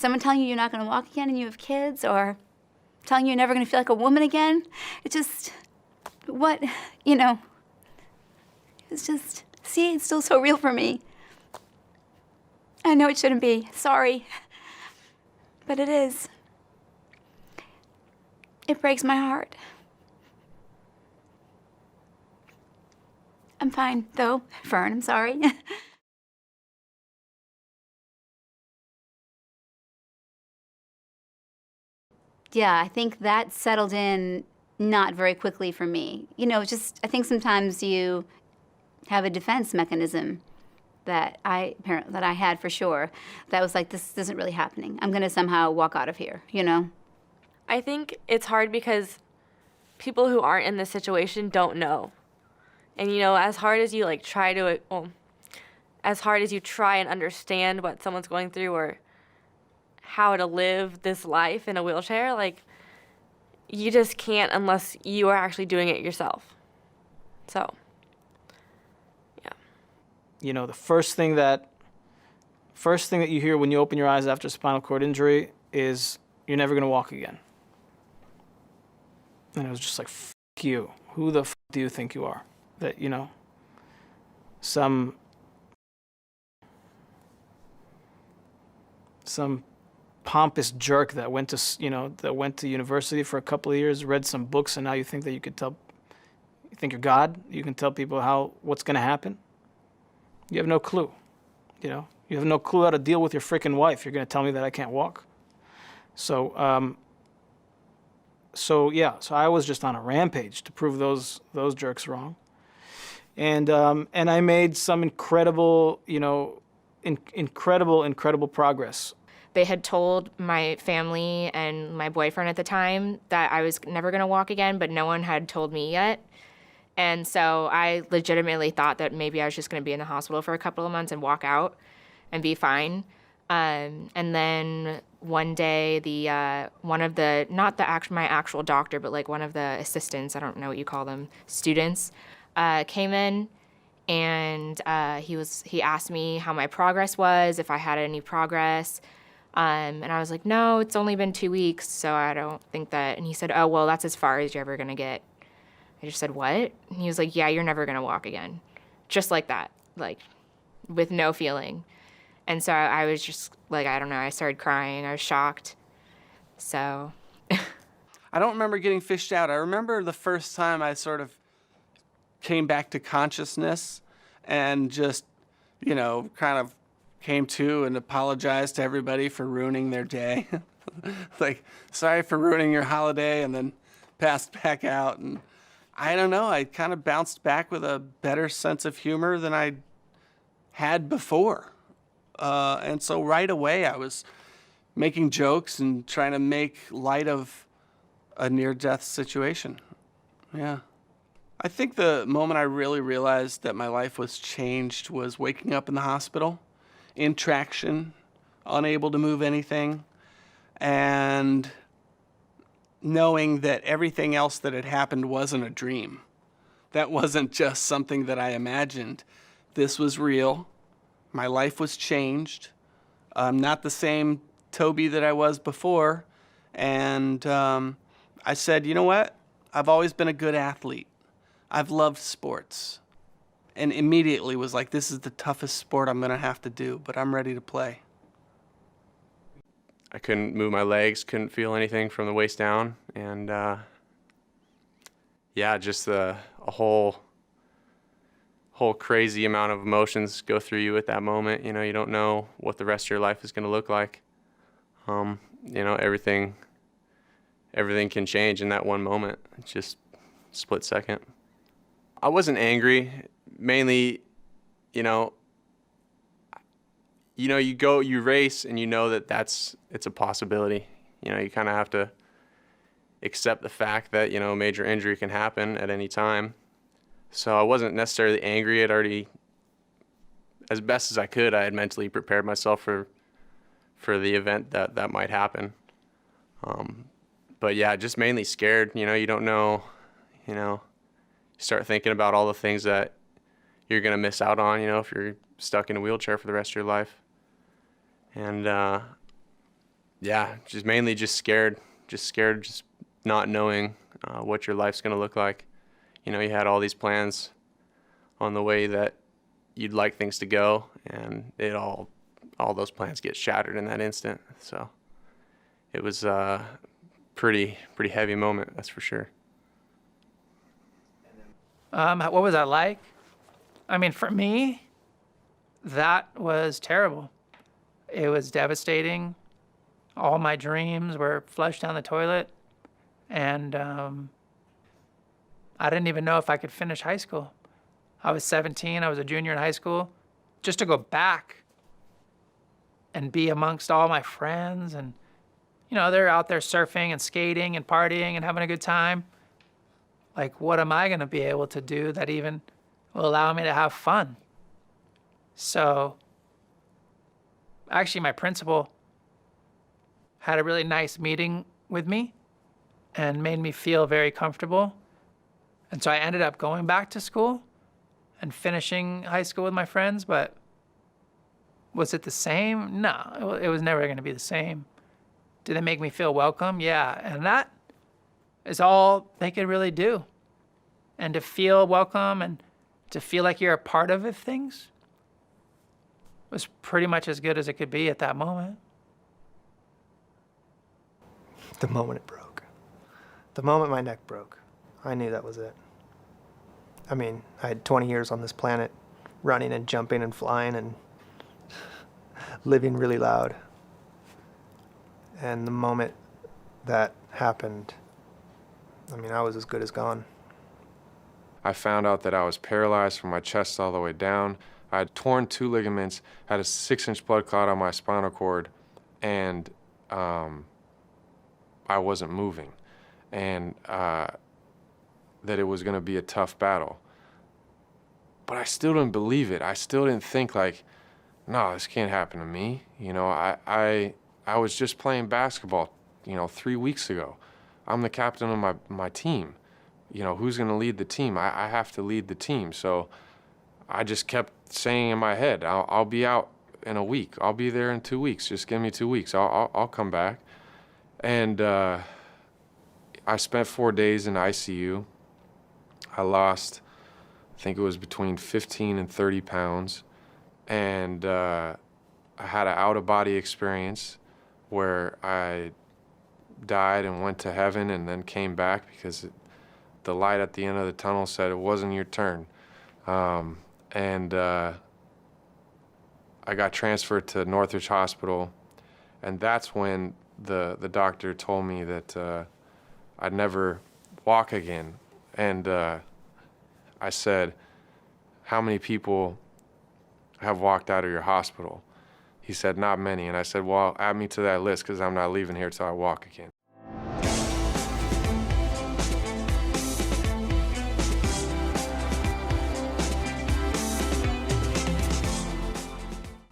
someone telling you you're not going to walk again and you have kids, or telling you you're never going to feel like a woman again. It just, what, it's just, see, it's still so real for me. I know it shouldn't be, sorry, but it is. It breaks my heart. I'm fine, though, Fern, I'm sorry. Yeah, I think that settled in not very quickly for me. I think sometimes you have a defense mechanism that I had for sure. That was like, this isn't really happening. I'm gonna somehow walk out of here, I think it's hard because people who aren't in this situation don't know. And as hard as you as hard as you try and understand what someone's going through or how to live this life in a wheelchair, you just can't unless you are actually doing it yourself. So, yeah. The first thing that you hear when you open your eyes after a spinal cord injury is, you're never going to walk again. And it was just like, f*** you. Who the f*** do you think you are? That, some pompous jerk that went to university for a couple of years, read some books, and now you think that you think you're God? You can tell people what's going to happen? You have no clue. You have no clue how to deal with your freaking wife. You're going to tell me that I can't walk? So I was just on a rampage to prove those jerks wrong. And I made some incredible progress. They had told my family and my boyfriend at the time that I was never going to walk again, but no one had told me yet. And so I legitimately thought that maybe I was just going to be in the hospital for a couple of months and walk out and be fine. And then one day, one of the, not my actual doctor, but one of the assistants, I don't know what you call them, students, came in, and he asked me how my progress was, if I had any progress. And I was like, no, it's only been 2 weeks, so I don't think that. And he said, oh, well, that's as far as you're ever going to get. I just said, what? And he was like, yeah, you're never going to walk again. Just like that, with no feeling. And so I was just I don't know, I started crying. I was shocked. So. I don't remember getting fished out. I remember the first time I sort of came back to consciousness and just, kind of came to and apologized to everybody for ruining their day. Sorry for ruining your holiday, and then passed back out. And I don't know, I kind of bounced back with a better sense of humor than I had before. And so right away I was making jokes and trying to make light of a near-death situation. Yeah. I think the moment I really realized that my life was changed was waking up in the hospital, in traction, unable to move anything, and knowing that everything else that had happened wasn't a dream. That wasn't just something that I imagined. This was real. My life was changed. I'm not the same Toby that I was before. And I said, you know what? I've always been a good athlete. I've loved sports. And immediately was like, this is the toughest sport I'm going to have to do, but I'm ready to play. I couldn't move my legs, couldn't feel anything from the waist down. And just a whole crazy amount of emotions go through you at that moment. You don't know what the rest of your life is going to look like. Everything can change in that one moment. It's just a split second. I wasn't angry. Mainly, you race and you know it's a possibility. You kind of have to accept the fact that, major injury can happen at any time. So I wasn't necessarily angry. I'd already, as best as I could, I had mentally prepared myself for the event that might happen. But yeah, just mainly scared. You don't know, you start thinking about all the things that you're going to miss out on, if you're stuck in a wheelchair for the rest of your life. And yeah, just mainly just scared, just not knowing what your life's gonna look like. You know, you had all these plans on the way that you'd like things to go, and all those plans get shattered in that instant. So it was a pretty heavy moment, that's for sure. What was that like? I mean, for me, that was terrible. It was devastating. All my dreams were flushed down the toilet, and I didn't even know if I could finish high school. I was 17, I was a junior in high school. Just to go back and be amongst all my friends, and, you know, they're out there surfing and skating and partying and having a good time. Like, what am I gonna be able to do that even will allow me to have fun? So, actually, my principal had a really nice meeting with me and made me feel very comfortable. And so I ended up going back to school and finishing high school with my friends, but was it the same? No, it was never going to be the same. Did they make me feel welcome? Yeah, and that is all they could really do. And to feel welcome and to feel like you're a part of things was pretty much as good as it could be at that moment. The moment it broke. The moment my neck broke, I knew that was it. I mean, I had 20 years on this planet, running and jumping and flying and living really loud. And the moment that happened, I mean, I was as good as gone. I found out that I was paralyzed from my chest all the way down. I had torn 2 ligaments, had a 6-inch blood clot on my spinal cord, and I wasn't moving. And that it was going to be a tough battle. But I still didn't believe it. I still didn't think like, no, this can't happen to me. You know, I was just playing basketball, 3 weeks ago. I'm the captain of my team. You know, who's going to lead the team? I have to lead the team. So I just kept saying in my head, I'll be out in a week. I'll be there in 2 weeks. Just give me 2 weeks. I'll come back. And I spent 4 days in ICU. I lost, I think it was between 15 and 30 pounds. And I had an out-of-body experience where I died and went to heaven and then came back because the light at the end of the tunnel said it wasn't your turn. And I got transferred to Northridge Hospital, and that's when the doctor told me that I'd never walk again. And I said, how many people have walked out of your hospital? He said, not many. And I said, well, add me to that list because I'm not leaving here till I walk again.